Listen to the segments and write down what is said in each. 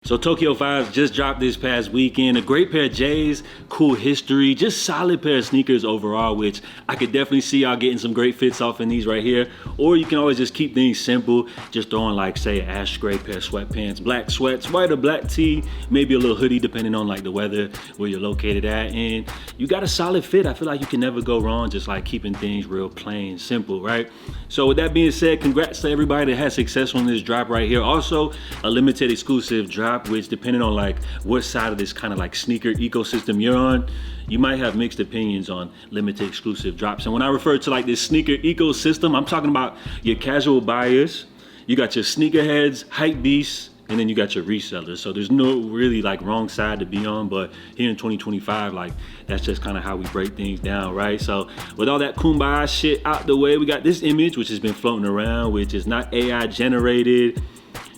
So Tokyo 5 just dropped this past weekend. A great pair of J's, cool history, just solid pair of sneakers overall, which I could definitely see y'all getting some great fits off in these right here. Or you can always just keep things simple, just throwing like say an ash gray pair of sweatpants, black sweats, white or black tee, maybe a little hoodie depending on like the weather where you're located at. And you got a solid fit. I feel like you can never go wrong just like keeping things real plain, simple, right? So with that being said, congrats to everybody that had success on this drop right here. Also, a limited exclusive drop, which depending on like what side of this kind of like sneaker ecosystem you're on, you might have mixed opinions on limited exclusive drops. And when I refer to like this sneaker ecosystem, I'm talking about your casual buyers, you got your sneakerheads, hype beasts, and then you got your resellers. So there's no really like wrong side to be on, but here in 2025, like that's just kind of how we break things down, right? So with all that kumbaya shit out the way, we got this image which has been floating around, which is not AI generated.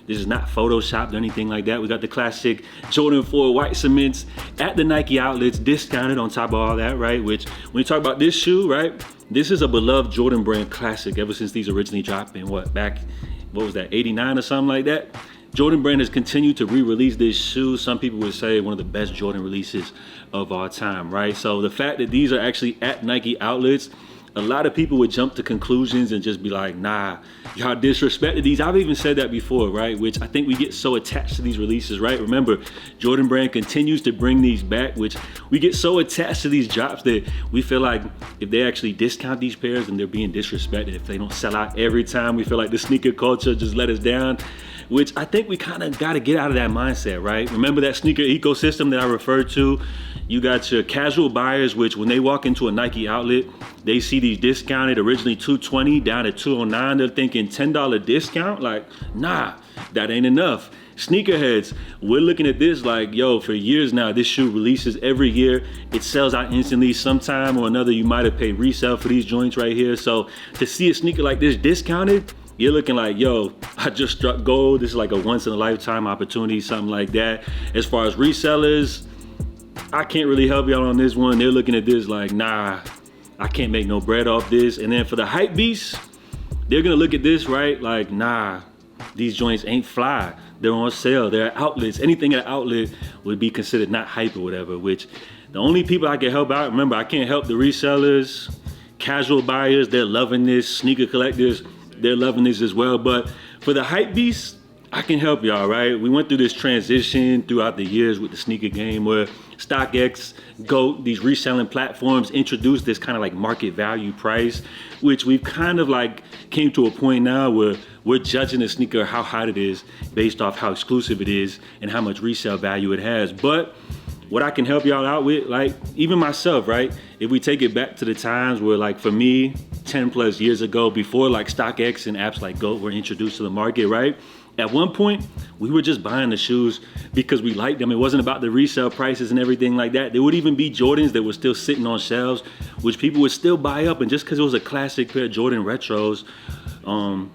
This is not photoshopped or anything like that. We got the classic Jordan 4 white cements at the Nike outlets, discounted on top of all that, right? Which, when you talk about this shoe, right? This is a beloved Jordan brand classic ever since these originally dropped in what was that, 89 or something like that? Jordan brand has continued to re-release this shoe. Some people would say one of the best Jordan releases of all time, right? So the fact that these are actually at Nike outlets, a lot of people would jump to conclusions and just be like, nah, y'all disrespected these. I've even said that before, right? Which I think we get so attached to these releases, right? Remember, Jordan brand continues to bring these back, which we get so attached to these drops that we feel like if they actually discount these pairs, then they're being disrespected. If they don't sell out every time, we feel like the sneaker culture just let us down, which I think we kind of got to get out of that mindset, right? Remember that sneaker ecosystem that I referred to? You got your casual buyers, which when they walk into a Nike outlet, they see these discounted, originally $220 down to $209. They're thinking $10 discount. Like, nah, that ain't enough. Sneakerheads, we're looking at this like, yo, for years now, this shoe releases every year. It sells out instantly. Sometime or another, you might have paid resale for these joints right here. So to see a sneaker like this discounted, you're looking like, yo, I just struck gold. This is like a once in a lifetime opportunity, something like that. As far as resellers, I can't really help y'all on this one. They're looking at this like, nah, I can't make no bread off this. And then for the hype beasts, they're gonna look at this, right? Like, nah, these joints ain't fly. They're on sale, they're at outlets. Anything at an outlet would be considered not hype or whatever, which the only people I can help out, remember, I can't help the resellers, casual buyers, they're loving this, sneaker collectors, they're loving this as well. But for the hype beasts, I can help y'all, right? We went through this transition throughout the years with the sneaker game where StockX, GOAT, these reselling platforms introduced this kind of like market value price, which we've kind of like came to a point now where we're judging a sneaker how hot it is based off how exclusive it is and how much resale value it has. But what I can help y'all out with, like even myself, right? If we take it back to the times where like for me, 10 plus years ago, before like StockX and apps like GOAT were introduced to the market, right? At one point, we were just buying the shoes because we liked them. It wasn't about the resale prices and everything like that. There would even be Jordans that were still sitting on shelves, which people would still buy up. And just because it was a classic pair of Jordan retros,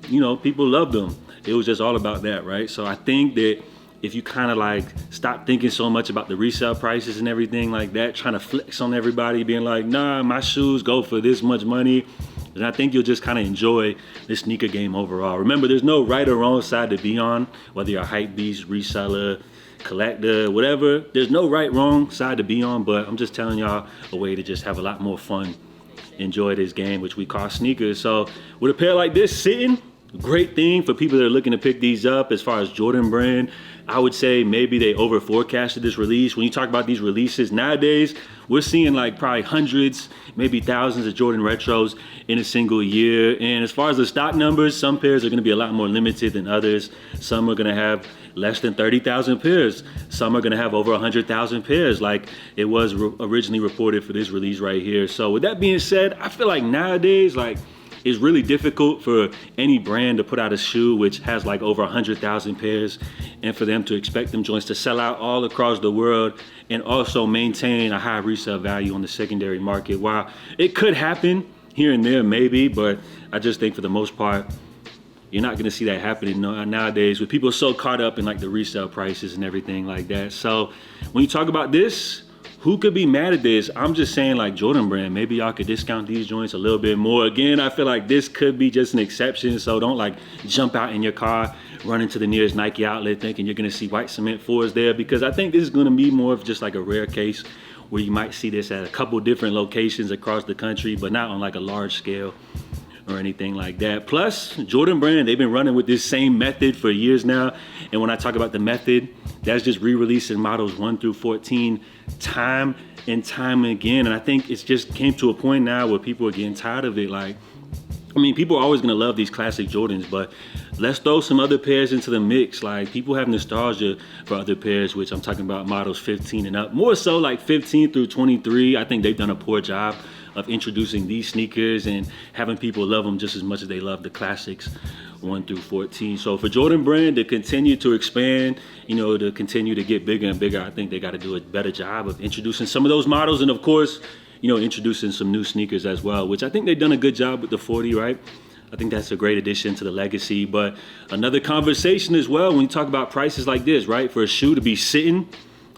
you know, people loved them. It was just all about that, right? So I think that if you kind of like stop thinking so much about the resale prices and everything like that, trying to flex on everybody, being like, nah, my shoes go for this much money, and I think you'll just kind of enjoy this sneaker game overall. Remember, there's no right or wrong side to be on, whether you're a hype beast, reseller, collector, whatever. There's no right, wrong side to be on, but I'm just telling y'all a way to just have a lot more fun, enjoy this game, which we call sneakers. So with a pair like this sitting, great thing for people that are looking to pick these up. As far as Jordan brand, I would say maybe they over forecasted this release. When you talk about these releases nowadays, we're seeing like probably hundreds, maybe thousands of Jordan retros in a single year. And as far as the stock numbers, some pairs are gonna be a lot more limited than others. Some are gonna have less than 30,000 pairs. Some are gonna have over 100,000 pairs like it was originally reported for this release right here. So with that being said, I feel like nowadays, like, it's really difficult for any brand to put out a shoe which has like over 100,000 pairs and for them to expect them joints to sell out all across the world and also maintain a high resale value on the secondary market. While it could happen here and there maybe, but I just think for the most part, you're not gonna see that happening nowadays with people so caught up in like the resale prices and everything like that. So when you talk about this, who could be mad at this? I'm just saying, like, Jordan Brand, maybe y'all could discount these joints a little bit more. Again, I feel like this could be just an exception, so don't like jump out in your car, run into the nearest Nike outlet thinking you're gonna see white cement 4s there, because I think this is gonna be more of just like a rare case where you might see this at a couple different locations across the country, but not on like a large scale or anything like that. Plus, Jordan Brand, they've been running with this same method for years now. And when I talk about the method, that's just re-releasing models 1 through 14 time and time again. And I think it's just came to a point now where people are getting tired of it. Like, I mean, people are always gonna love these classic Jordans, but let's throw some other pairs into the mix. Like, people have nostalgia for other pairs, which I'm talking about models 15 and up. More so like 15 through 23. I think they've done a poor job of introducing these sneakers and having people love them just as much as they love the classics 1 through 14. So for Jordan Brand to continue to expand, you know, to continue to get bigger and bigger, I think they got to do a better job of introducing some of those models, and of course, you know, introducing some new sneakers as well, which I think they've done a good job with the 40, right? I think that's a great addition to the legacy. But another conversation as well, when you talk about prices like this, right? For a shoe to be sitting,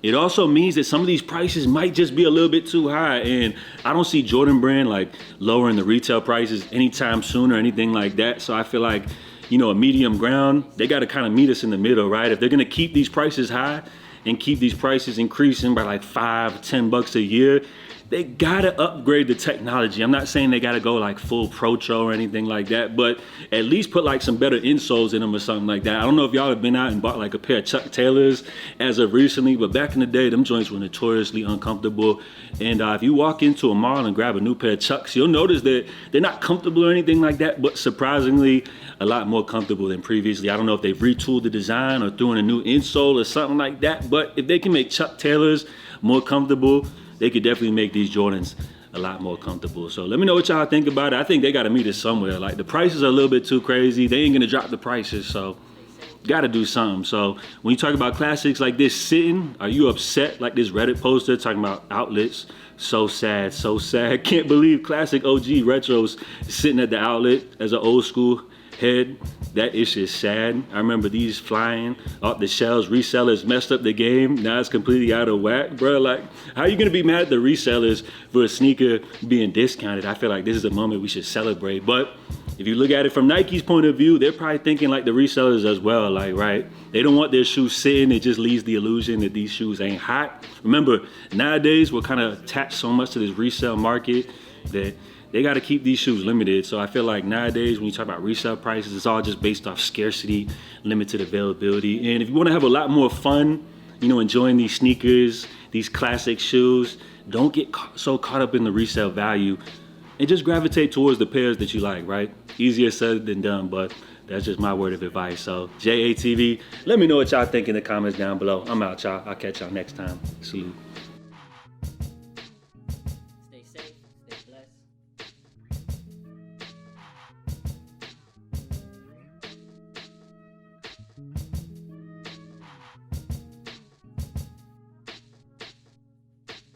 it also means that some of these prices might just be a little bit too high. And I don't see Jordan Brand like lowering the retail prices anytime soon or anything like that. So I feel like, you know, a medium ground, they got to kind of meet us in the middle, right? If they're going to keep these prices high and keep these prices increasing by like $5-10 a year, they gotta upgrade the technology. I'm not saying they gotta go like full Pro-Tro or anything like that, but at least put like some better insoles in them or something like that. I don't know if y'all have been out and bought like a pair of Chuck Taylors as of recently, but back in the day, them joints were notoriously uncomfortable. And if you walk into a mall and grab a new pair of Chucks, you'll notice that they're not comfortable or anything like that, but surprisingly, a lot more comfortable than previously. I don't know if they've retooled the design or threw in a new insole or something like that, but if they can make Chuck Taylors more comfortable, they could definitely make these Jordans a lot more comfortable. So let me know what y'all think about it. I think they gotta meet us somewhere. Like, the prices are a little bit too crazy. They ain't gonna drop the prices, so gotta do something. So when you talk about classics like this sitting, are you upset like this Reddit poster talking about outlets? So sad, so sad. Can't believe classic OG retros sitting at the outlet as an old school head. That is just sad. I remember these flying off the shelves. Resellers messed up the game. Now it's completely out of whack, bro. Like, how are you gonna be mad at the resellers for a sneaker being discounted? I feel like this is a moment we should celebrate. But if you look at it from Nike's point of view, they're probably thinking like the resellers as well. Like, right? They don't want their shoes sitting. It just leaves the illusion that these shoes ain't hot. Remember, nowadays we're kind of attached so much to this resale market that they got to keep these shoes limited. So I feel like nowadays when you talk about resale prices, it's all just based off scarcity, limited availability. And if you want to have a lot more fun, you know, enjoying these sneakers, these classic shoes, don't get so caught up in the resale value and just gravitate towards the pairs that you like, right? Easier said than done, but that's just my word of advice. So JATV, let me know what y'all think in the comments down below. I'm out, y'all. I'll catch y'all next time. Salute.